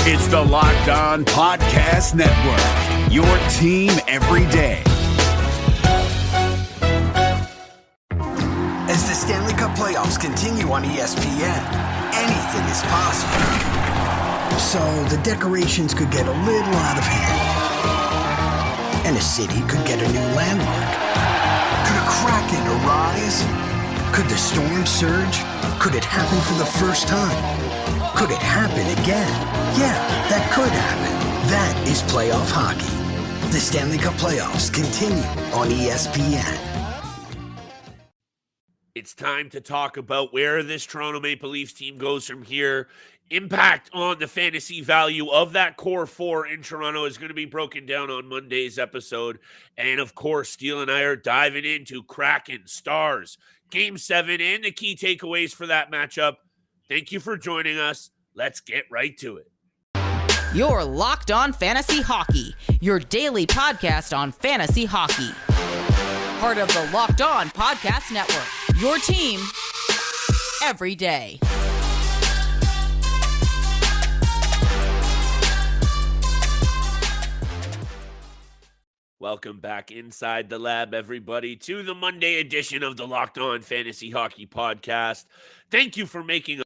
It's the Locked On Podcast Network, your team every day. As the Stanley Cup playoffs continue on ESPN, anything is possible. So the decorations could get a little out of hand. And a city could get a new landmark. Could a Kraken arise? Could the storm surge? Could it happen for the first time? Could it happen again? Yeah, that could happen. That is playoff hockey. The Stanley Cup playoffs continue on ESPN. It's time to talk about where this Toronto Maple Leafs team goes from here. Impact on the fantasy value of that core four in Toronto is going to be broken down on Monday's episode. And of course, Steele and I are diving into Kraken Stars Game 7 and the key takeaways for that matchup. Thank you for joining us. Let's get right to it. You're Locked On Fantasy Hockey, your daily podcast on fantasy hockey. Part of the Locked On Podcast Network, your team every day. Welcome back inside the lab, everybody, to the Monday edition of the Locked On Fantasy Hockey Podcast. Thank you for making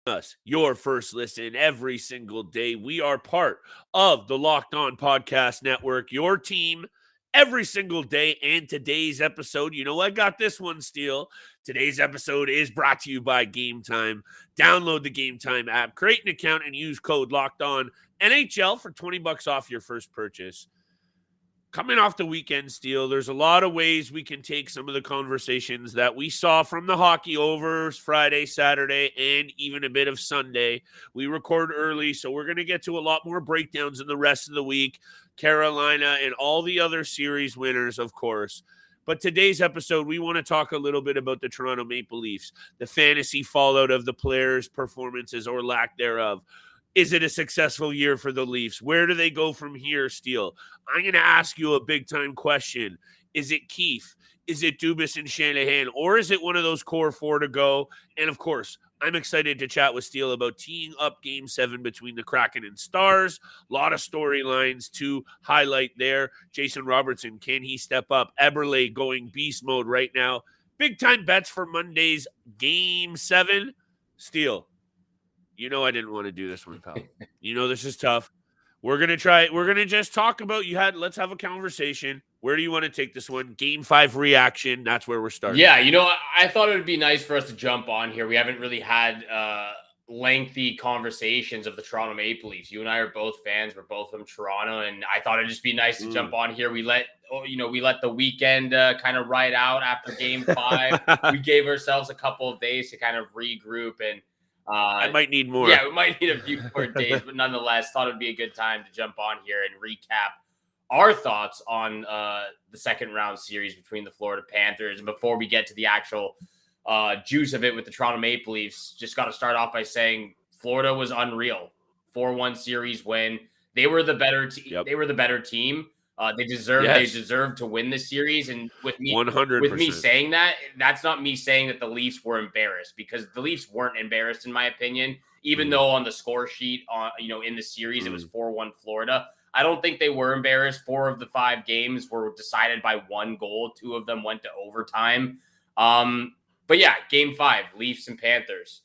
us your first listen every single day. We are part of the Locked On Podcast Network, your team every single day. And today's episode, you know, I got this one, Steele. Today's episode is brought to you by Game Time. Download the Game Time app, create an account, and use code Locked On NHL for $20 off your first purchase. Coming off the weekend, Steele, there's a lot of ways we can take some of the conversations that we saw from the hockey overs Friday, Saturday, and even a bit of Sunday. We record early, so we're going to get to a lot more breakdowns in the rest of the week. Carolina and all the other series winners, of course. But today's episode, we want to talk a little bit about the Toronto Maple Leafs, the fantasy fallout of the players' performances or lack thereof. Is it a successful year for the Leafs? Where do they go from here, Steele? I'm going to ask you a big-time question. Is it Keefe? Is it Dubas and Shannahan? Or is it one of those core four to go? And, of course, I'm excited to chat with Steele about teeing up Game 7 between the Kraken and Stars. A lot of storylines to highlight there. Jason Robertson, can he step up? Eberle going beast mode right now. Big-time bets for Monday's Game 7. Steele. You know I didn't want to do this one, pal. You know this is tough. We're going to try it. We're going to just talk about let's have a conversation. Where do you want to take this one? Game 5 reaction. That's where we're starting. Yeah, you know, I thought it would be nice for us to jump on here. We haven't really had lengthy conversations of the Toronto Maple Leafs. You and I are both fans. We're both from Toronto, and I thought it'd just be nice to jump on here. We let the weekend kind of ride out after Game 5. We gave ourselves a couple of days to kind of regroup and I might need more. Yeah, we might need a few more days, but nonetheless, thought it'd be a good time to jump on here and recap our thoughts on the second round series between the Florida Panthers. And before we get to the actual juice of it with the Toronto Maple Leafs, just got to start off by saying Florida was unreal. 4-1 series win. They were the better team. Yep. They were the better team. They deserved to win this series. And with me, 100%. With me saying that, that's not me saying that the Leafs were embarrassed, because the Leafs weren't embarrassed in my opinion. Even though on the score sheet, in the series it was 4-1 Florida. I don't think they were embarrassed. 4 of the 5 games were decided by 1 goal. 2 of them went to overtime. But yeah, Game 5, Leafs and Panthers.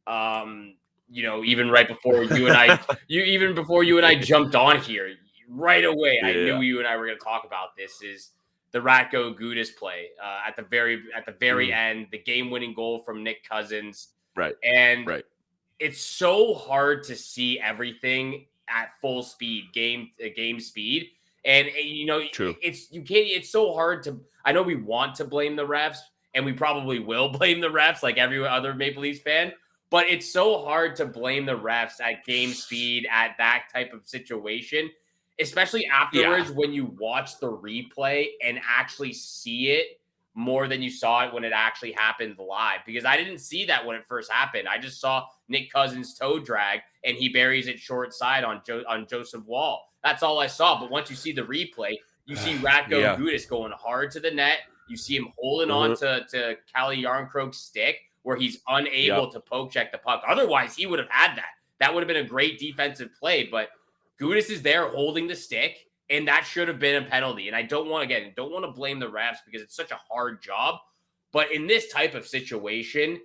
Even right before you and I, jumped on here. Right away, I knew you and I were going to talk about this. Is the Radko Gudas play at the very end, the game-winning goal from Nick Cousins, right? And it's so hard to see everything at full speed, game speed, and True. It's so hard to. I know we want to blame the refs, and we probably will blame the refs, like every other Maple Leafs fan. But it's so hard to blame the refs at game speed at that type of situation. Especially afterwards when you watch the replay and actually see it more than you saw it when it actually happened live. Because I didn't see that when it first happened. I just saw Nick Cousins' toe drag, and he buries it short side on Joseph Wall. That's all I saw. But once you see the replay, you see Radko Gudas going hard to the net. You see him holding on to Calle Yarncroke's stick, where he's unable to poke check the puck. Otherwise, he would have had that. That would have been a great defensive play, but Gudas is there holding the stick, and that should have been a penalty. And I don't want to blame the refs because it's such a hard job. But in this type of situation,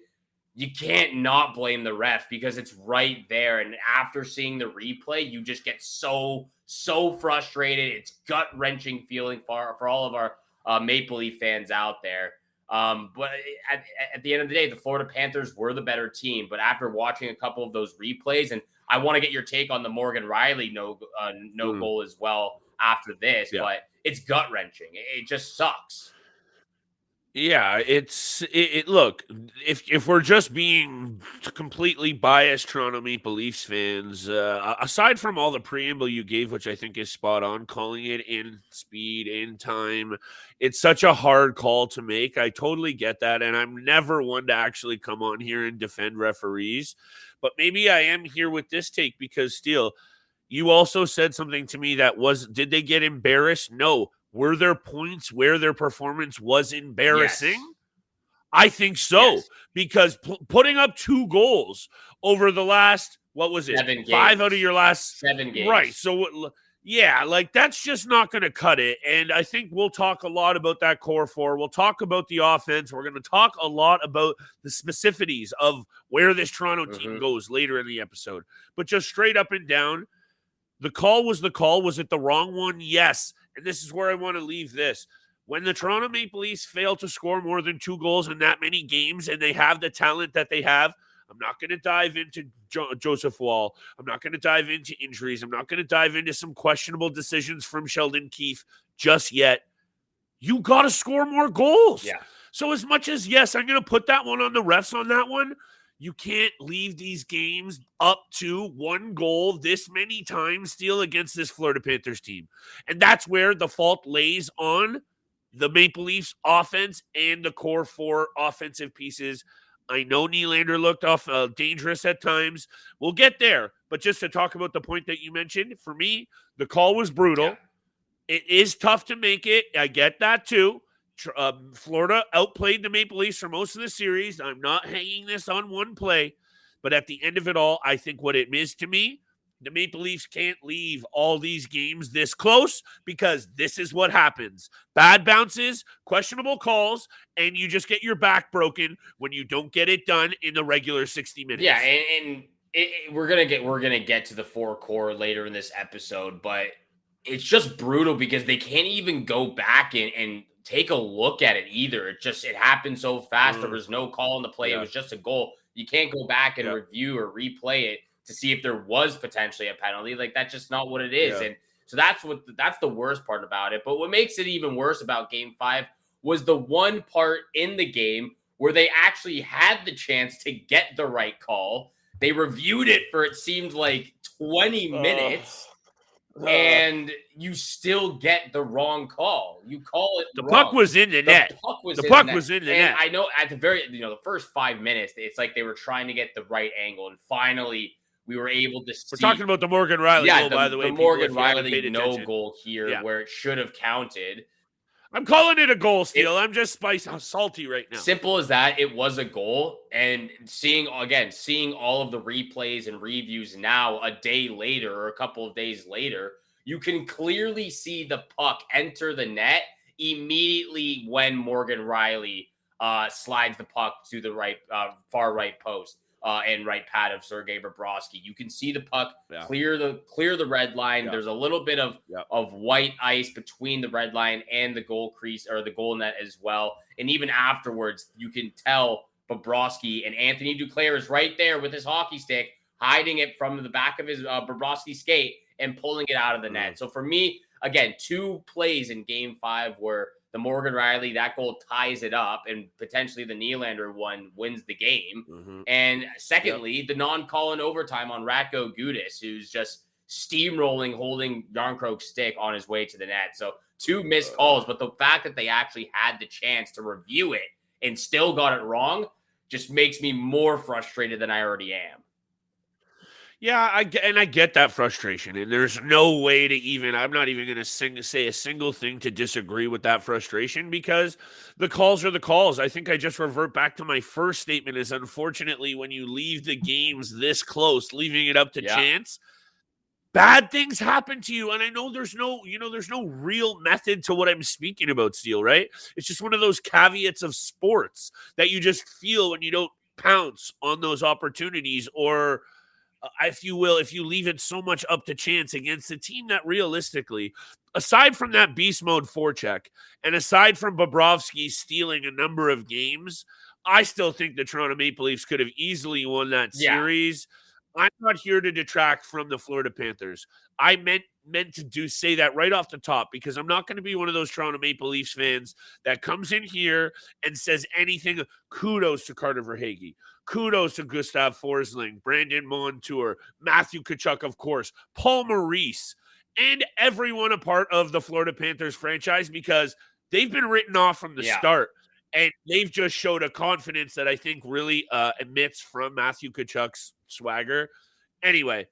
you can't not blame the ref because it's right there. And after seeing the replay, you just get so frustrated. It's gut-wrenching feeling for all of our Maple Leaf fans out there. But at the end of the day, the Florida Panthers were the better team. But after watching a couple of those replays, and I want to get your take on the Morgan Riley no goal as well after this, but it's gut-wrenching. It just sucks. Yeah, look, if we're just being completely biased Toronto Maple Leafs fans, aside from all the preamble you gave, which I think is spot on, calling it in speed, in time, it's such a hard call to make. I totally get that, and I'm never one to actually come on here and defend referees, but maybe I am here with this take because, Steele, you also said something to me that did they get embarrassed? No. Were there points where their performance was embarrassing? Yes. I think so, because putting up 2 goals over the last, 7 5 out of your last 7 games. Right. So, that's just not going to cut it. And I think we'll talk a lot about that core 4. We'll talk about the offense. We're going to talk a lot about the specificities of where this Toronto team goes later in the episode. But just straight up and down, the call was the call. Was it the wrong one? Yes. And this is where I want to leave this. When the Toronto Maple Leafs fail to score more than 2 goals in that many games and they have the talent that they have, I'm not going to dive into Joseph Woll. I'm not going to dive into injuries. I'm not going to dive into some questionable decisions from Sheldon Keefe just yet. You got to score more goals. Yeah. So as much as, yes, I'm going to put that one on the refs on that one, you can't leave these games up to 1 goal this many times still against this Florida Panthers team. And that's where the fault lays on the Maple Leafs offense and the core 4 offensive pieces. I know Nylander looked dangerous at times. We'll get there. But just to talk about the point that you mentioned, for me, the call was brutal. Yeah. It is tough to make it. I get that too. Florida outplayed the Maple Leafs for most of the series. I'm not hanging this on one play, but at the end of it all, I think what it is to me, the Maple Leafs can't leave all these games this close because this is what happens. Bad bounces, questionable calls, and you just get your back broken when you don't get it done in the regular 60 minutes. Yeah, and we're gonna get to the 4 core later in this episode, but it's just brutal because they can't even go back and take a look at it either. It happened so fast. There was no call on the play. Yeah. It was just a goal. You can't go back and review or replay it to see if there was potentially a penalty. Like, that's just not what it is. Yeah. And so that's the worst part about it. But what makes it even worse about Game 5 was the one part in the game where they actually had the chance to get the right call. They reviewed it for, it seemed like 20 minutes. And you still get the wrong call. You call it the wrong. Puck was in the net. The puck was in the net. And I know at the the first 5 minutes, it's like they were trying to get the right angle, and finally we were able to see. We're talking about the Morgan Riley goal, by the way. The Morgan Riley no goal here, where it should have counted. I'm calling it a goal, Steele. I'm just salty right now. Simple as that. It was a goal. And seeing all of the replays and reviews now a day later or a couple of days later, you can clearly see the puck enter the net immediately when Morgan Riley slides the puck to the right, far right post and right pad of Sergei Bobrovsky. You can see the puck clear the red line. There's a little bit of white ice between the red line and the goal crease or the goal net as well. And even afterwards, you can tell Bobrovsky and Anthony Duclair is right there with his hockey stick, hiding it from the back of his Bobrovsky skate and pulling it out of the net. So for me, again, 2 plays in Game 5 where the Morgan Riley, that goal ties it up, and potentially the Nylander one wins the game. And secondly, the non-call in overtime on Radko Gudas, who's just steamrolling, holding Yarncroke's stick on his way to the net. So 2 missed calls, but the fact that they actually had the chance to review it and still got it wrong just makes me more frustrated than I already am. Yeah, I get that frustration, and there's no way to even. I'm not even going to say a single thing to disagree with that frustration because the calls are the calls. I think I just revert back to my first statement: is unfortunately when you leave the games this close, leaving it up to Yeah. chance, bad things happen to you. And I know there's no real method to what I'm speaking about, Steele. Right? It's just one of those caveats of sports that you just feel when you don't pounce on those opportunities or if you will, if you leave it so much up to chance against a team that realistically, aside from that beast mode forecheck, and aside from Bobrovsky stealing a number of games, I still think the Toronto Maple Leafs could have easily won that Yeah. series. I'm not here to detract from the Florida Panthers. I meant to say that right off the top because I'm not going to be one of those Toronto Maple Leafs fans that comes in here and says anything. Kudos to Carter Verhaeghe. Kudos to Gustav Forsling, Brandon Montour, Matthew Tkachuk, of course, Paul Maurice, and everyone a part of the Florida Panthers franchise because they've been written off from the start. And they've just showed a confidence that I think really emits from Matthew Tkachuk's swagger. Anyway,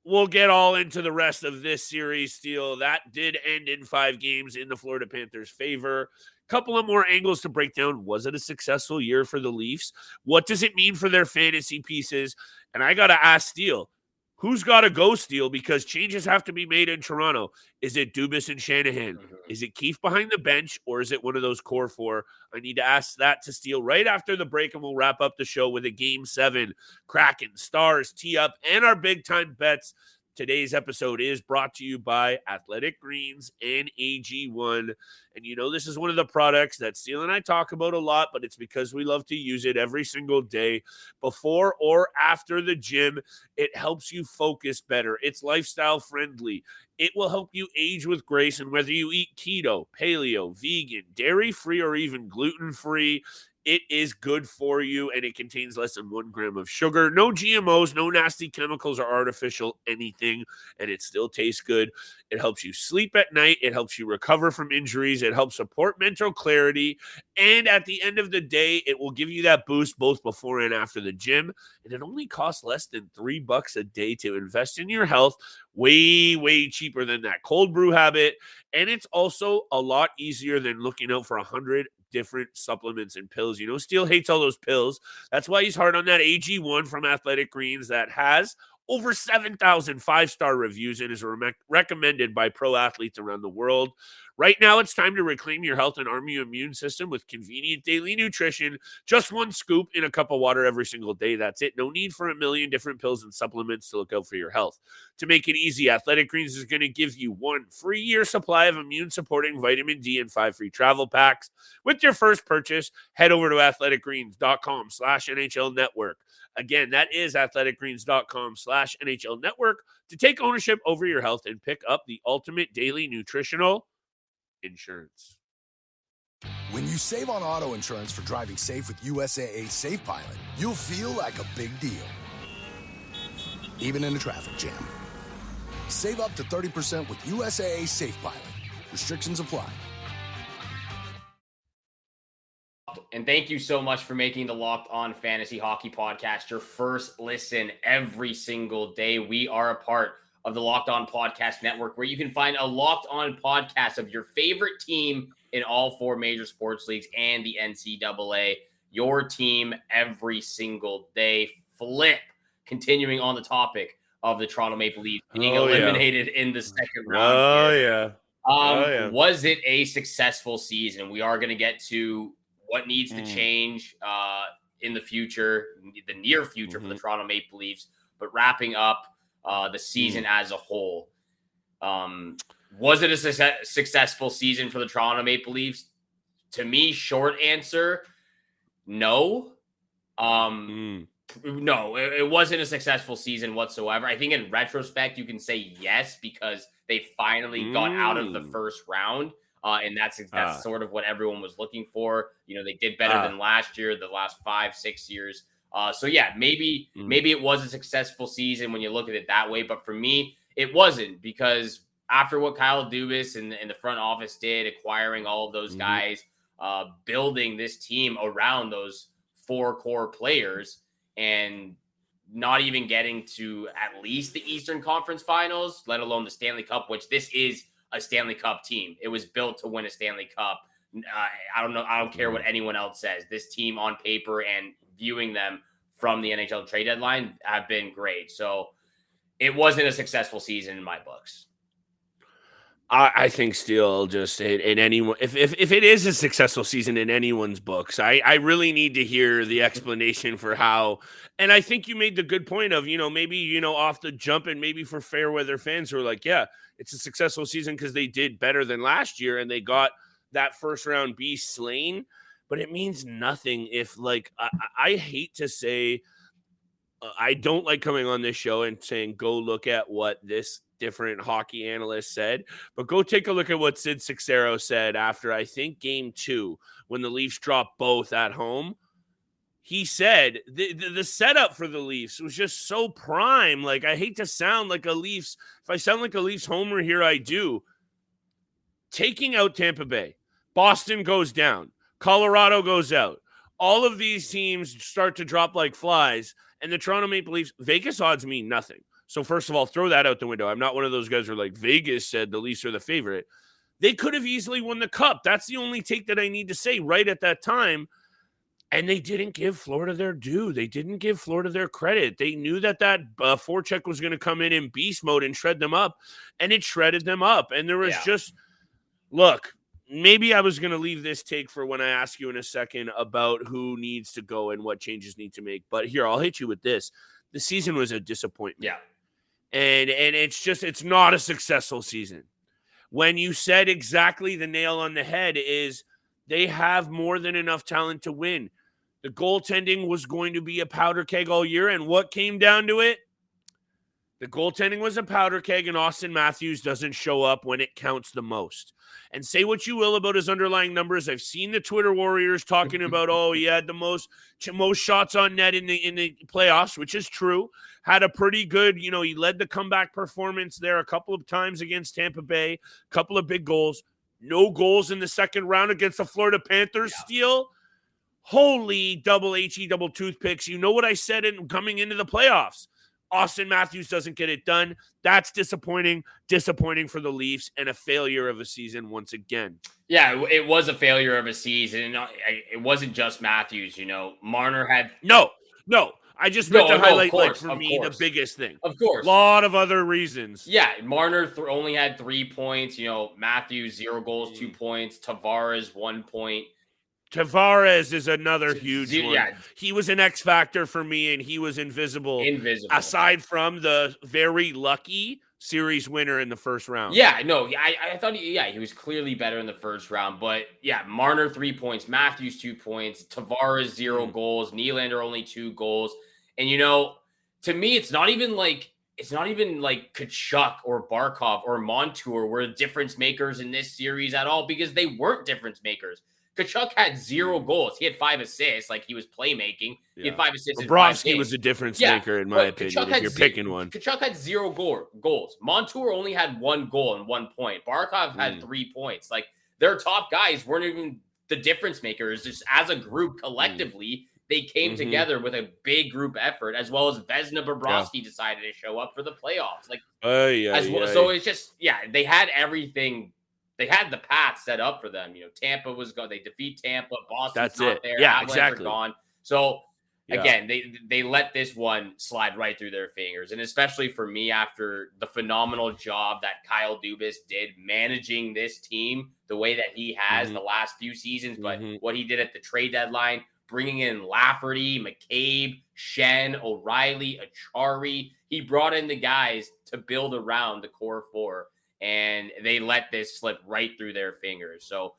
we'll get all into the rest of this series, Steele. That did end in 5 games in the Florida Panthers' favor. Couple of more angles to break down. Was it a successful year for the Leafs? What does it mean for their fantasy pieces? And I got to ask Steele, who's got to go, Steele? Because changes have to be made in Toronto. Is it Dubas and Shannahan? Is it Keefe behind the bench, or is it one of those core 4? I need to ask that to Steele right after the break, and we'll wrap up the show with a Game 7. Kraken, Stars, tee-up, and our big-time bets. Today's episode is brought to you by Athletic Greens and AG1. And you know, this is one of the products that Steele and I talk about a lot, but it's because we love to use it every single day before or after the gym. It helps you focus better. It's lifestyle friendly. It will help you age with grace. And whether you eat keto, paleo, vegan, dairy-free, or even gluten-free, it is good for you, and it contains less than 1 gram of sugar. No GMOs, no nasty chemicals or artificial anything, and it still tastes good. It helps you sleep at night. It helps you recover from injuries. It helps support mental clarity. And at the end of the day, it will give you that boost both before and after the gym. And it only costs less than $3 a day to invest in your health. Way, way cheaper than that cold brew habit. And it's also a lot easier than looking out for 100 different supplements and pills. You know, Steele hates all those pills. That's why he's hard on that AG1 from Athletic Greens that has over 7,000 5-star reviews and is recommended by pro athletes around the world. Right now, it's time to reclaim your health and arm your immune system with convenient daily nutrition. Just 1 scoop in a cup of water every single day. That's it. No need for a million different pills and supplements to look out for your health. To make it easy, Athletic Greens is going to give you 1 free year supply of immune-supporting vitamin D and 5 free travel packs. With your first purchase, head over to athleticgreens.com/NHL Network. Again, that is athleticgreens.com/NHL Network to take ownership over your health and pick up the ultimate daily nutritional insurance. When you save on auto insurance for driving safe with USAA Safe Pilot, you'll feel like a big deal, even in a traffic jam. Save up to 30% with USAA Safe Pilot. Restrictions apply. And thank you so much for making the Locked On Fantasy Hockey Podcast your first listen every single day. We are a part of the Locked On Podcast Network, where you can find a Locked On podcast of your favorite team in all 4 major sports leagues and the NCAA. Your team every single day. Flip. Continuing on the topic of the Toronto Maple Leafs being eliminated in the second round. Was it a successful season? We are going to get to what needs to change in the future, the near future for the Toronto Maple Leafs. But wrapping up the season as a whole, was it a successful season for the Toronto Maple Leafs? To me, short answer, no. No, it wasn't a successful season whatsoever. I think in retrospect, you can say yes, because they finally got out of the first round. And that's sort of what everyone was looking for. You know, they did better than last year, the last 5-6 years. So yeah, maybe it was a successful season when you look at it that way. But for me, it wasn't, because after what Kyle Dubas and the front office did, acquiring all of those guys, building this team around those 4 core players, and not even getting to at least the Eastern Conference Finals, let alone the Stanley Cup, which this is a Stanley Cup team. It was built to win a Stanley Cup. I don't know. I don't care what anyone else says. This team on paper and viewing them from the NHL trade deadline have been great. So it wasn't a successful season in my books. I think still just in anyone, if it is a successful season in anyone's books, I really need to hear the explanation for how. And I think you made the good point of, maybe, off the jump, and maybe for fair weather fans who are like, yeah, it's a successful season because they did better than last year and they got that first round B slain. But it means nothing if, like, I hate to say, I don't like coming on this show and saying, go look at what this different hockey analyst said, but go take a look at what Sid Sixero said after, I think, game 2, when the Leafs dropped both at home. He said the setup for the Leafs was just so prime. Like, I hate to sound like a Leafs. If I sound like a Leafs homer here, I do. Taking out Tampa Bay, Boston goes down, Colorado goes out. All of these teams start to drop like flies, and the Toronto Maple Leafs, Vegas odds mean nothing. So first of all, throw that out the window. I'm not one of those guys who are like, Vegas said the Leafs are the favorite. They could have easily won the Cup. That's the only take that I need to say right at that time. And they didn't give Florida their due. They didn't give Florida their credit. They knew that forecheck was going to come in beast mode and shred them up, and it shredded them up. And there was just, look, maybe I was going to leave this take for when I ask you in a second about who needs to go and what changes need to make. But here, I'll hit you with this. The season was a disappointment. Yeah. And it's not a successful season. When you said exactly the nail on the head is they have more than enough talent to win. The goaltending was going to be a powder keg all year, and what came down to it? The goaltending was a powder keg, and Auston Matthews doesn't show up when it counts the most. And say what you will about his underlying numbers. I've seen the Twitter warriors talking about, he had the most shots on net in the playoffs, which is true. Had a pretty good, he led the comeback performance there a couple of times against Tampa Bay, a couple of big goals. No goals in the second round against the Florida Panthers still. Holy double HE double toothpicks. You know what I said coming into the playoffs. Auston Matthews doesn't get it done. That's disappointing for the Leafs, and a failure of a season once again. Yeah, it was a failure of a season. It wasn't just Matthews, Marner had... No. I just meant to highlight, the biggest thing. Of course. A lot of other reasons. Yeah, Marner only had 3 points. Matthews, 0 goals, 2 points. Tavares, 1 point. Tavares is another huge one. Yeah. He was an X factor for me, and he was invisible. Aside from the very lucky series winner in the first round. Yeah, no, I thought he was clearly better in the first round. But yeah, Marner 3 points, Matthews 2 points, Tavares 0 goals, Nylander only 2 goals. And to me, it's not even like Tkachuk or Barkov or Montour were difference makers in this series at all, because they weren't difference makers. Tkachuk had 0 goals. He had 5 assists. Like, he was playmaking. He had 5 assists. Bobrovsky was a difference maker, in my opinion, if you're picking one. Tkachuk had 0 goals. Montour only had 1 goal and 1 point. Barkov had 3 points. Like, their top guys weren't even the difference makers. Just as a group, collectively, they came together with a big group effort, as well as Vezina Bobrovsky decided to show up for the playoffs. Like, so it's just, they had everything. They had the path set up for them. Tampa was gone. They defeat Tampa. Boston's not there. Yeah, Avalanche exactly. are gone. So again, they let this one slide right through their fingers. And especially for me, after the phenomenal job that Kyle Dubas did managing this team the way that he has the last few seasons, but what he did at the trade deadline, bringing in Lafferty, McCabe, Shen, O'Reilly, Achari. He brought in the guys to build around the core four, and they let this slip right through their fingers. So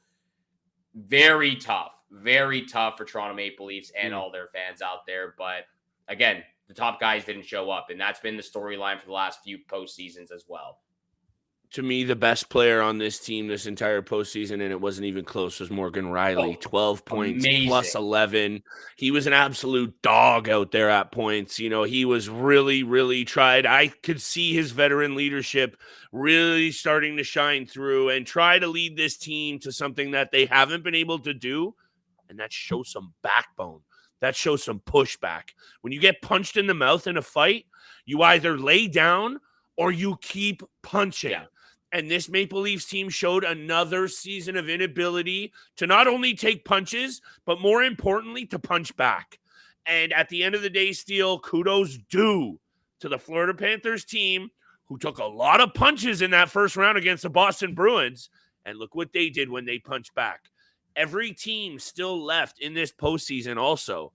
very tough for Toronto Maple Leafs and all their fans out there. But again, the top guys didn't show up, and that's been the storyline for the last few postseasons as well. To me, the best player on this team this entire postseason, and it wasn't even close, was Morgan Rielly. 12 points, plus 11. He was an absolute dog out there at points. He was really, really tried. I could see his veteran leadership really starting to shine through and try to lead this team to something that they haven't been able to do, and that's show some backbone. that shows some pushback. When you get punched in the mouth in a fight, you either lay down or you keep punching. Yeah. And this Maple Leafs team showed another season of inability to not only take punches, but more importantly, to punch back. And at the end of the day, Steele, kudos due to the Florida Panthers team, who took a lot of punches in that first round against the Boston Bruins. And look what they did when they punched back. Every team still left in this postseason also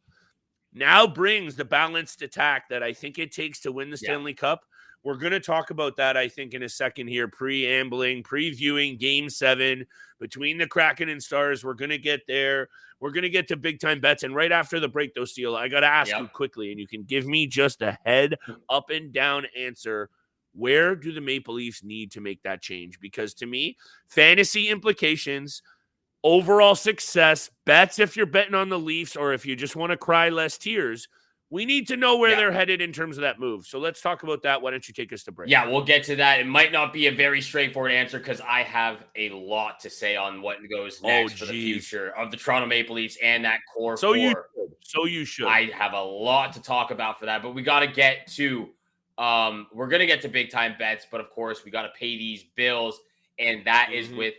now brings the balanced attack that I think it takes to win the Stanley Cup. We're going to talk about that, I think, in a second here, previewing Game 7 between the Kraken and Stars. We're going to get there. We're going to get to big-time bets. And right after the break, though, Steele, I got to ask you quickly, and you can give me just a head up and down answer. Where do the Maple Leafs need to make that change? Because to me, fantasy implications, overall success, bets if you're betting on the Leafs or if you just want to cry less tears, we need to know where they're headed in terms of that move. So let's talk about that. Why don't you take us to break? Yeah, we'll get to that. It might not be a very straightforward answer because I have a lot to say on what goes next for the future of the Toronto Maple Leafs and that core four. You should. I have a lot to talk about for that, but we got to get to we're going to get to big time bets, but of course we got to pay these bills, and that is with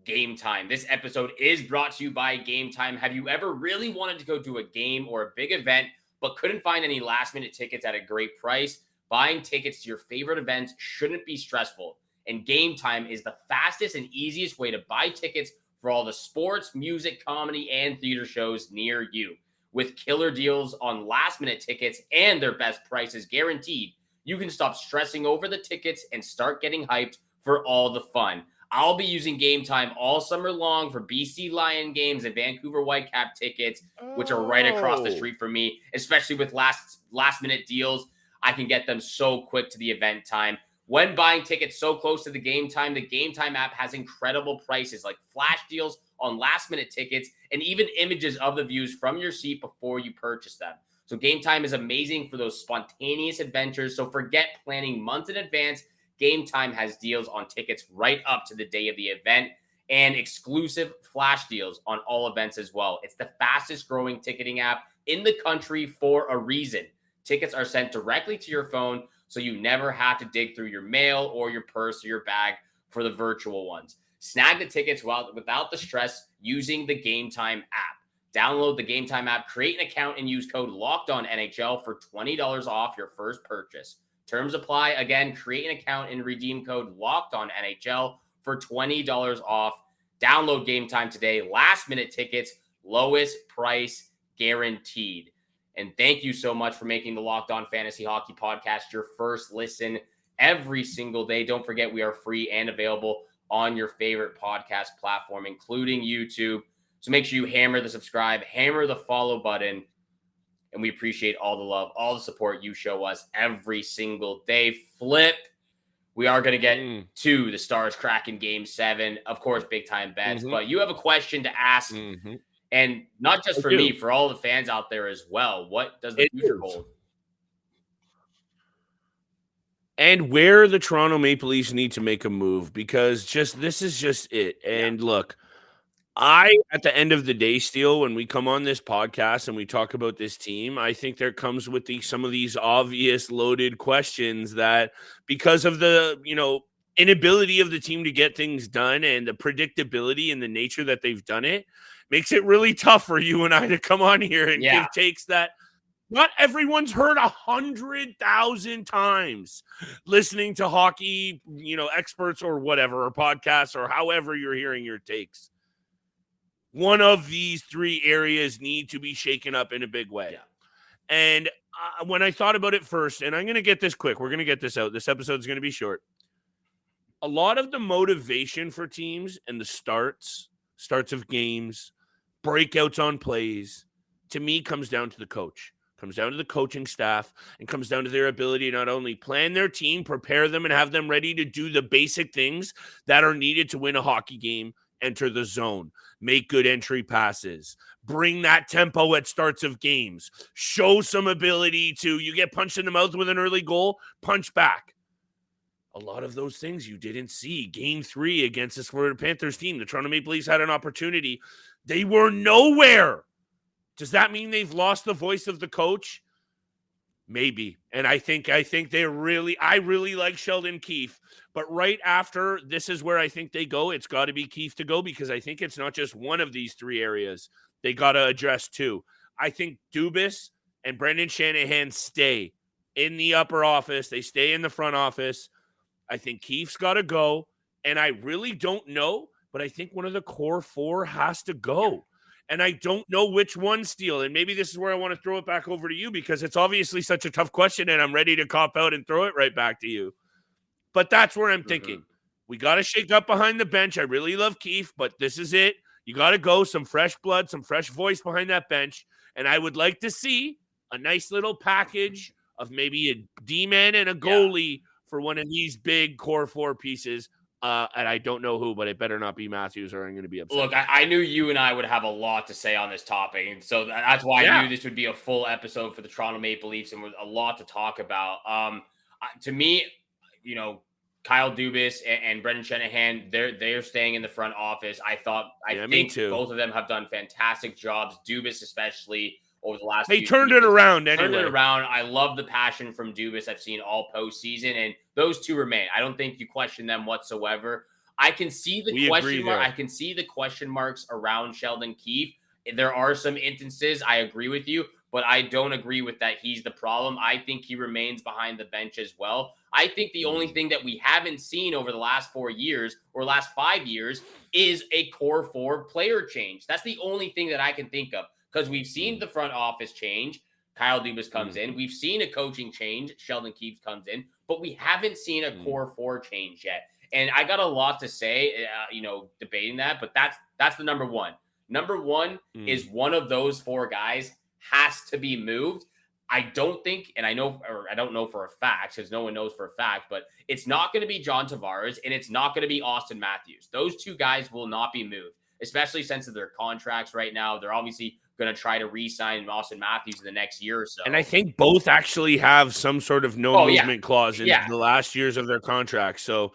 Game Time. This episode is brought to you by Game Time. Have you ever really wanted to go to a game or a big event but couldn't find any last-minute tickets at a great price? Buying tickets to your favorite events shouldn't be stressful, and Game Time is the fastest and easiest way to buy tickets for all the sports, music, comedy, and theater shows near you. With killer deals on last-minute tickets and their best prices guaranteed, you can stop stressing over the tickets and start getting hyped for all the fun. I'll be using Game Time all summer long for BC Lion games and Vancouver Whitecap tickets, which are right across the street from me, especially with last minute deals. I can get them so quick to the event time. When buying tickets so close to the Game Time app has incredible prices like flash deals on last minute tickets and even images of the views from your seat before you purchase them. So Game Time is amazing for those spontaneous adventures. So forget planning months in advance. Game Time has deals on tickets right up to the day of the event and exclusive flash deals on all events as well. It's the fastest growing ticketing app in the country for a reason. Tickets are sent directly to your phone, so you never have to dig through your mail or your purse or your bag for the virtual ones. Snag the tickets without the stress using the Game Time app. Download the Game Time app, create an account, and use code LOCKEDONNHL for $20 off your first purchase. Terms apply. Again, create an account and redeem code LOCKEDONNHL for $20 off. Download Game Time today. Last minute tickets, lowest price guaranteed. And thank you so much for making the Locked On Fantasy Hockey Podcast your first listen every single day. Don't forget we are free and available on your favorite podcast platform, including YouTube. So make sure you hammer the subscribe, hammer the follow button. And we appreciate all the love, all the support you show us every single day. Flip, we are going to get to the Stars Kraken Game 7. Of course, big time bets. But you have a question to ask. And not just for me, for all the fans out there as well. What does the future hold? And where the Toronto Maple Leafs need to make a move, because this is just it. And look, at the end of the day, Steele, when we come on this podcast and we talk about this team, I think there comes with some of these obvious loaded questions that, because of the, inability of the team to get things done and the predictability and the nature that they've done it, makes it really tough for you and I to come on here and give takes that not everyone's heard 100,000 times listening to hockey, experts or whatever, or podcasts or however you're hearing your takes. One of these three areas need to be shaken up in a big way. Yeah. And when I thought about it first, and I'm going to get this quick, we're going to get this out. This episode is going to be short. A lot of the motivation for teams and the starts of games, breakouts on plays, to me comes down to the coach, comes down to the coaching staff, and comes down to their ability to not only plan their team, prepare them, and have them ready to do the basic things that are needed to win a hockey game. Enter the zone, make good entry passes, bring that tempo at starts of games, show some ability to, you get punched in the mouth with an early goal, punch back. A lot of those things you didn't see. Game 3 against this Florida Panthers team, the Toronto Maple Leafs had an opportunity. They were nowhere Does that mean they've lost the voice of the coach? Maybe. And I think I really like Sheldon Keefe. But right after, this is where I think they go. It's got to be Keefe to go, because I think it's not just one of these three areas. They got to address two. I think Dubas and Brendan Shannahan stay in the upper office. They stay in the front office. I think Keefe's got to go. And I really don't know, but I think one of the core four has to go. And I don't know which one, Steele. And maybe this is where I want to throw it back over to you, because it's obviously such a tough question, and I'm ready to cop out and throw it right back to you. But that's where I'm thinking. We got to shake up behind the bench. I really love Keefe, but this is it. You got to go some fresh blood, some fresh voice behind that bench. And I would like to see a nice little package of maybe a D-man and a goalie for one of these big core four pieces. And I don't know who, but it better not be Matthews, or I'm going to be upset. Look, I knew you and I would have a lot to say on this topic, and so that's why I knew this would be a full episode for the Toronto Maple Leafs, and with a lot to talk about. To me, Kyle Dubas and Brendan Shannahan, they're staying in the front office. I think both of them have done fantastic jobs. Dubas especially over the last. They turned it around anyway. Turned it around. I love the passion from Dubas I've seen all postseason, and those two remain. I don't think you question them whatsoever. I can see the question mark. I can see the question marks around Sheldon Keefe. There are some instances I agree with you, but I don't agree with that he's the problem. I think he remains behind the bench as well. I think the only thing that we haven't seen over the last 4 years or last 5 years is a core four player change. That's the only thing that I can think of, because we've seen the front office change. Kyle Dubas comes in. We've seen a coaching change. Sheldon Keefe comes in, but we haven't seen a core four change yet. And I got a lot to say, debating that, but that's the number one. Number one is one of those four guys has to be moved. I don't think, and I don't know for a fact, because no one knows for a fact, but it's not going to be John Tavares, and it's not going to be Auston Matthews. Those two guys will not be moved, especially since of their contracts right now. They're obviously going to try to re-sign Auston Matthews in the next year or so. And I think both actually have some sort of movement clause in the last years of their contracts. So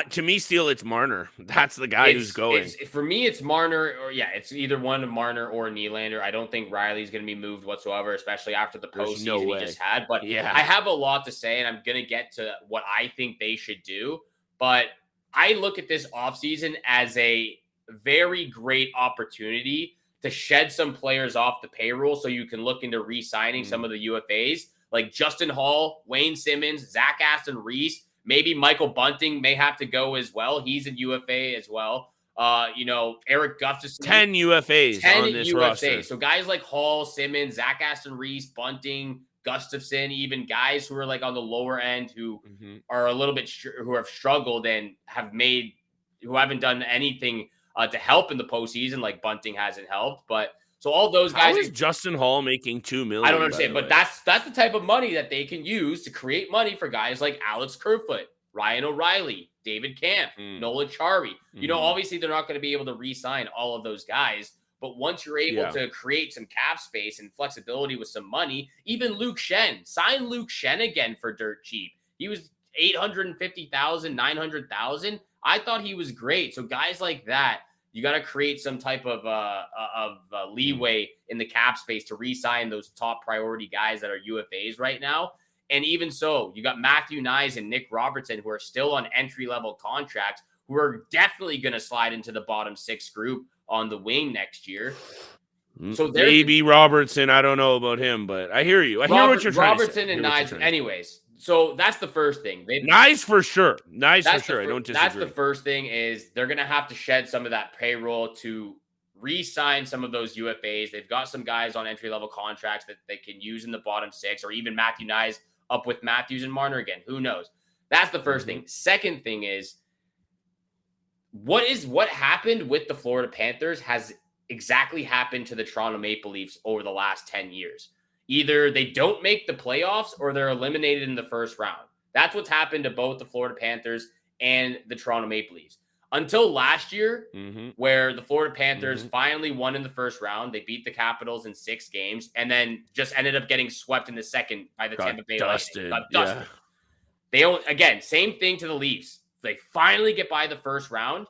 to me, Steele, it's Marner. That's the guy who's going. For me, it's Marner, or it's either one of Marner or Nylander. I don't think Riley's going to be moved whatsoever, especially after the postseason he just had. But I have a lot to say, and I'm going to get to what I think they should do. But I look at this offseason as a very great opportunity to shed some players off the payroll so you can look into re-signing some of the UFAs, like Justin Hall, Wayne Simmons, Zach Aston Reese, maybe Michael Bunting may have to go as well. He's a UFA as well. Eric Gustafson. 10 UFAs on this roster. So guys like Hall, Simmons, Zach Aston Reese, Bunting, Gustafson, even guys who are like on the lower end who are a little bit, who have struggled and who haven't done anything to help in the postseason, like Bunting hasn't helped. But so all those guys. How is Justin Hall making $2 million? I don't understand, but that's the type of money that they can use to create money for guys like Alex Kerfoot, Ryan O'Reilly, David Kampf, Nolan Chari. Obviously they're not going to be able to re-sign all of those guys, but once you're able to create some cap space and flexibility with some money, even Luke Shen, sign Luke Shen again for dirt cheap. He was $850,000, $900,000. I thought he was great. So guys like that, you got to create some type of leeway in the cap space to re-sign those top priority guys that are UFAs right now. And even so, you got Matthew Nyes and Nick Robertson, who are still on entry-level contracts, who are definitely going to slide into the bottom six group on the wing next year. So maybe Robertson, I don't know about him, but I hear you. I hear what you're trying to say. Robertson and Nyes, anyways. So that's the first thing. Nice for sure. I don't disagree. That's the first thing is they're going to have to shed some of that payroll to re-sign some of those UFAs. They've got some guys on entry-level contracts that they can use in the bottom six, or even Matthew Nyes up with Matthews and Marner again. Who knows? That's the first thing. Second thing is what happened with the Florida Panthers has exactly happened to the Toronto Maple Leafs over the last 10 years. Either they don't make the playoffs or they're eliminated in the first round. That's what's happened to both the Florida Panthers and the Toronto Maple Leafs. Until last year, where the Florida Panthers finally won in the first round. They beat the Capitals in 6 games and then just ended up getting swept in the second by the Tampa Bay Lightning. Got dusted. They again, same thing to the Leafs. They finally get by the first round,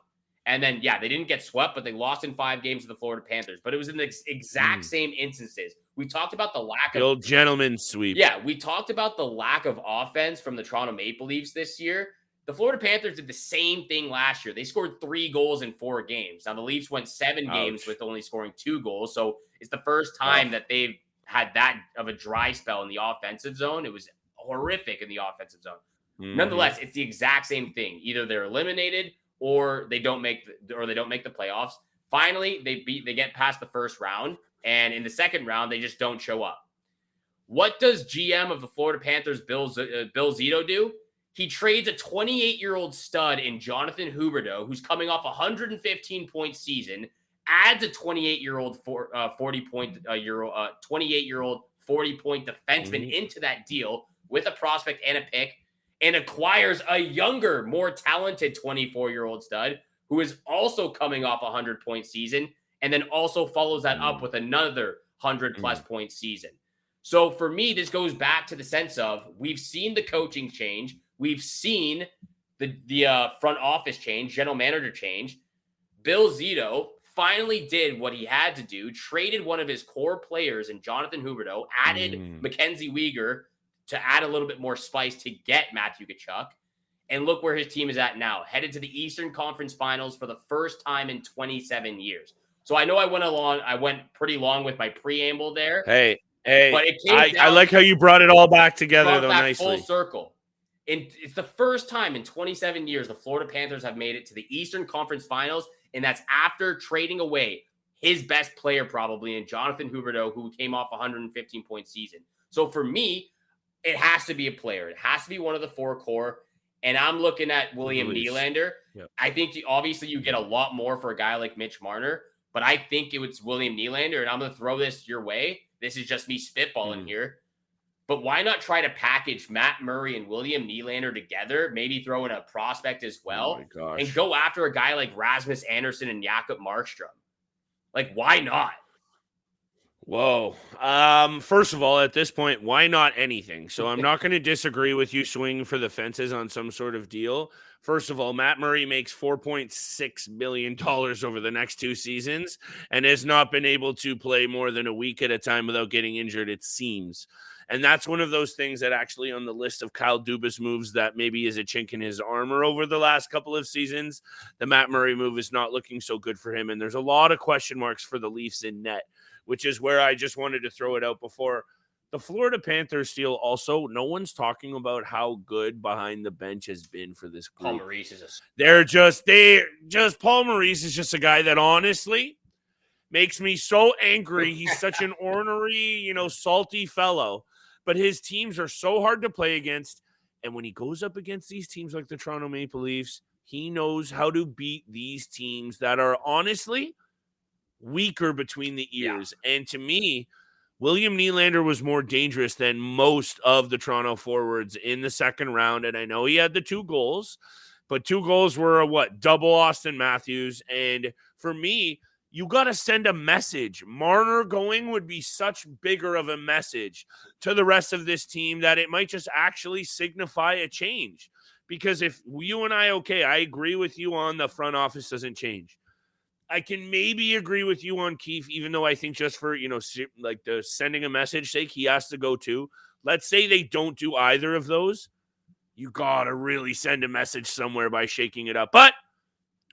And then, yeah, they didn't get swept, but they lost in 5 games to the Florida Panthers. But it was in the exact same instances. We talked about the lack The of old gentleman's sweep. Yeah, we talked about the lack of offense from the Toronto Maple Leafs this year. The Florida Panthers did the same thing last year. They scored 3 goals in 4 games. Now, the Leafs went 7 games with only scoring 2 goals. So it's the first time that they've had that of a dry spell in the offensive zone. It was horrific in the offensive zone. Nonetheless, it's the exact same thing. Either they're eliminated or they don't make the playoffs. Finally, they get past the first round, and in the second round, they just don't show up. What does GM of the Florida Panthers, Bill Zito, do? He trades a 28-year-old stud in Jonathan Huberdeau, who's coming off a 115-point season, adds a 28-year-old 40-point defenseman into that deal with a prospect and a pick, and acquires a younger, more talented 24-year-old stud who is also coming off a 100-point season, and then also follows that up with another 100-plus point season. So for me, this goes back to the sense of we've seen the coaching change. We've seen the front office change, general manager change. Bill Zito finally did what he had to do, traded one of his core players in Jonathan Huberdeau, added Mackenzie Weegar to add a little bit more spice to get Matthew Tkachuk. And look where his team is at now, headed to the Eastern Conference Finals for the first time in 27 years. So I know I went pretty long with my preamble there. Hey, but it came I like how you brought it all back together, though, nicely. Full circle. And it's the first time in 27 years the Florida Panthers have made it to the Eastern Conference Finals, and that's after trading away his best player probably in Jonathan Huberdeau, who came off a 115-point season. So for me, it has to be a player. It has to be one of the 4 core. And I'm looking at William Nylander. Yep. I think obviously you get a lot more for a guy like Mitch Marner, but I think it was William Nylander, and I'm going to throw this your way. This is just me spitballing here. But why not try to package Matt Murray and William Nylander together, maybe throw in a prospect as well, and go after a guy like Rasmus Andersson and Jakob Markstrom? Like, why not? Whoa. First of all, at this point, why not anything? So I'm not going to disagree with you swinging for the fences on some sort of deal. First of all, Matt Murray makes $4.6 million over the next 2 seasons and has not been able to play more than a week at a time without getting injured, it seems. And that's one of those things that actually on the list of Kyle Dubas moves that maybe is a chink in his armor over the last couple of seasons. The Matt Murray move is not looking so good for him. And there's a lot of question marks for the Leafs in net, which is where I just wanted to throw it out before. The Florida Panthers steal also, no one's talking about how good behind the bench has been for this group. Paul Maurice is Paul Maurice is just a guy that honestly makes me so angry. He's such an ornery, salty fellow, but his teams are so hard to play against. And when he goes up against these teams like the Toronto Maple Leafs, he knows how to beat these teams that are honestly weaker between the ears. Yeah. And to me, William Nylander was more dangerous than most of the Toronto forwards in the second round. And I know he had the 2 goals, but 2 goals were double Auston Matthews. And for me, you got to send a message. Marner going would be such bigger of a message to the rest of this team that it might just actually signify a change. Because if you and I agree with you on the front office doesn't change. I can maybe agree with you on Keefe, even though I think just for, like the sending a message sake, he has to go too. Let's say they don't do either of those. You got to really send a message somewhere by shaking it up. But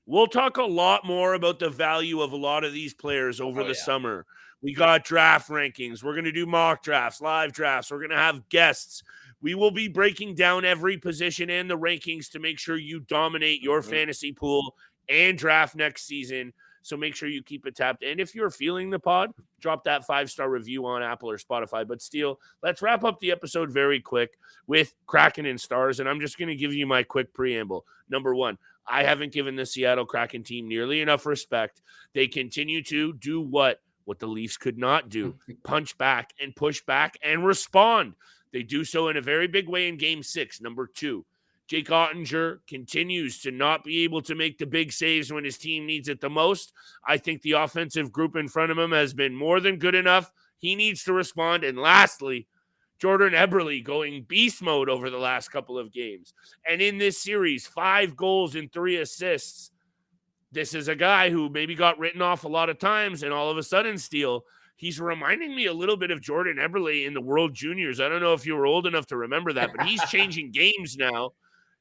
we'll talk a lot more about the value of a lot of these players over the summer. We got draft rankings. We're going to do mock drafts, live drafts. We're going to have guests. We will be breaking down every position and the rankings to make sure you dominate your fantasy pool and draft next season. So make sure you keep it tapped. And if you're feeling the pod, drop that 5-star review on Apple or Spotify. But Steele, let's wrap up the episode very quick with Kraken and Stars. And I'm just going to give you my quick preamble. Number 1, I haven't given the Seattle Kraken team nearly enough respect. They continue to do what the Leafs could not do. Punch back and push back and respond. They do so in a very big way in Game 6. Number 2, Jake Oettinger continues to not be able to make the big saves when his team needs it the most. I think the offensive group in front of him has been more than good enough. He needs to respond. And lastly, Jordan Eberle going beast mode over the last couple of games. And in this series, 5 goals and 3 assists. this is a guy who maybe got written off a lot of times, and all of a sudden, Steele, he's reminding me a little bit of Jordan Eberle in the World Juniors. I don't know if you were old enough to remember that, but he's changing games now.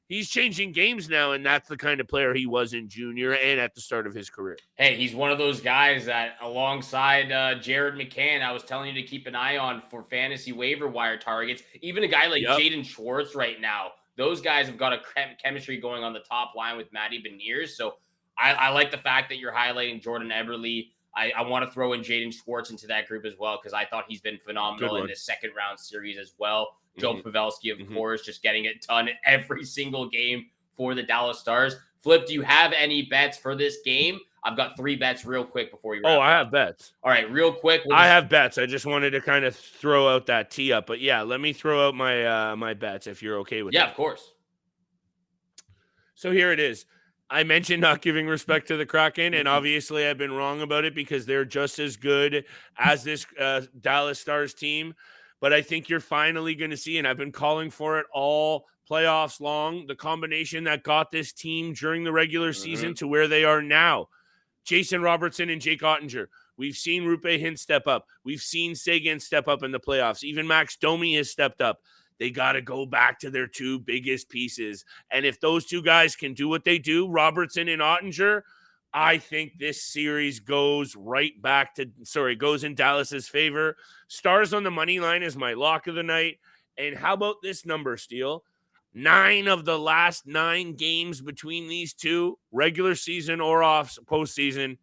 He's changing games now, and that's the kind of player he was in junior and at the start of his career. Hey, he's one of those guys that alongside Jared McCann, I was telling you to keep an eye on for fantasy waiver wire targets. Even a guy like Jaden Schwartz right now, those guys have got a chemistry going on the top line with Matty Beniers. So I like the fact that you're highlighting Jordan Eberle. I want to throw in Jaden Schwartz into that group as well because I thought he's been phenomenal in this second round series as well. Joe Pavelski, of course, just getting it done every single game for the Dallas Stars. Flip, do you have any bets for this game? I've got 3 bets real quick before you wrap up. I have bets. All right, real quick. I have bets. I just wanted to kind of throw out that tee up. But yeah, let me throw out my my bets if you're okay with that. Yeah, of course. So here it is. I mentioned not giving respect to the Kraken, and obviously I've been wrong about it because they're just as good as this Dallas Stars team. But I think you're finally going to see, and I've been calling for it all playoffs long, the combination that got this team during the regular season to where they are now. Jason Robertson and Jake Oettinger. We've seen Rupe Hintz step up. We've seen Seguin step up in the playoffs. Even Max Domi has stepped up. They got to go back to their 2 biggest pieces. And if those 2 guys can do what they do, Robertson and Oettinger, I think this series goes in Dallas's favor. Stars on the money line is my lock of the night. And how about this number, Steele? 9 of the last 9 games between these 2, regular season or off postseason,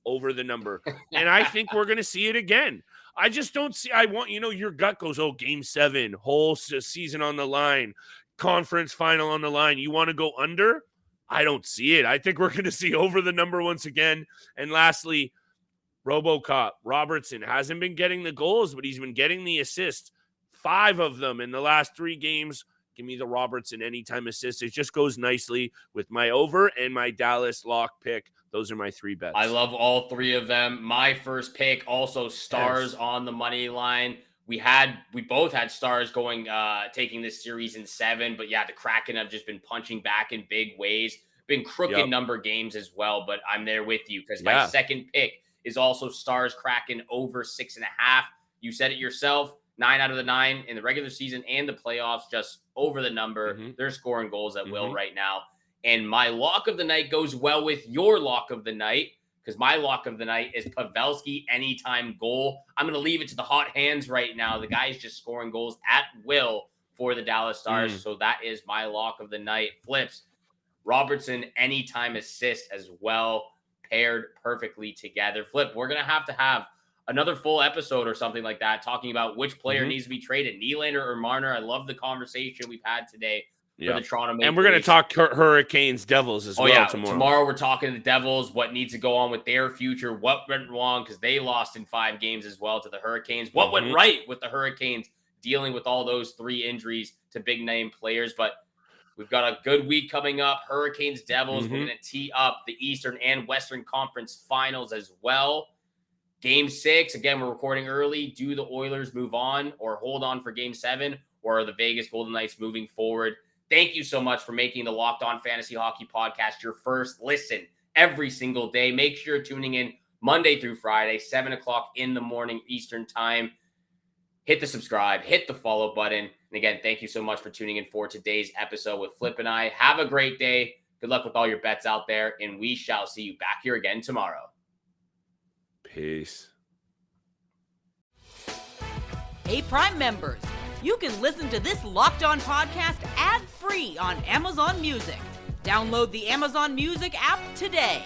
over the number. And I think we're going to see it again. I just don't see, your gut goes, game 7, whole season on the line, conference final on the line. You want to go under? I don't see it. I think we're going to see over the number once again. And lastly, RoboCop, Robertson hasn't been getting the goals, but he's been getting the assists. 5 of them in the last 3 games. Give me the Robertson anytime assist. It just goes nicely with my over and my Dallas lock pick. Those are my 3 bets. I love all 3 of them. My first pick, also Stars on the money line. We both had Stars going, taking this series in 7, but yeah, the Kraken have just been punching back in big ways. Been crooked number games as well, but I'm there with you because my second pick is also Stars Kraken over 6.5. You said it yourself. 9 out of the 9 in the regular season and the playoffs, just over the number. They're scoring goals at will right now. And my lock of the night goes well with your lock of the night because my lock of the night is Pavelski anytime goal. I'm going to leave it to the hot hands right now. The guy's just scoring goals at will for the Dallas Stars. So that is my lock of the night. Flips, Robertson anytime assist as well, paired perfectly together. Flip, we're going to have another full episode or something like that, talking about which player needs to be traded, Nylander or Marner. I love the conversation we've had today for the Toronto Maple Leafs. And we're going to talk Hurricanes, Devils as well tomorrow. Tomorrow we're talking to the Devils, what needs to go on with their future, what went wrong because they lost in 5 games as well to the Hurricanes, what went right with the Hurricanes dealing with all those 3 injuries to big-name players. But we've got a good week coming up. Hurricanes, Devils. We're going to tee up the Eastern and Western Conference Finals as well. Game 6, again, we're recording early. Do the Oilers move on or hold on for Game 7, or are the Vegas Golden Knights moving forward? Thank you so much for making the Locked On Fantasy Hockey Podcast your first listen every single day. Make sure you're tuning in Monday through Friday, 7 o'clock in the morning Eastern time. Hit the subscribe, hit the follow button. And again, thank you so much for tuning in for today's episode with Flip and I. Have a great day. Good luck with all your bets out there, and we shall see you back here again tomorrow. Peace. Hey, Prime members, you can listen to this Locked On podcast ad-free on Amazon Music. Download the Amazon Music app today.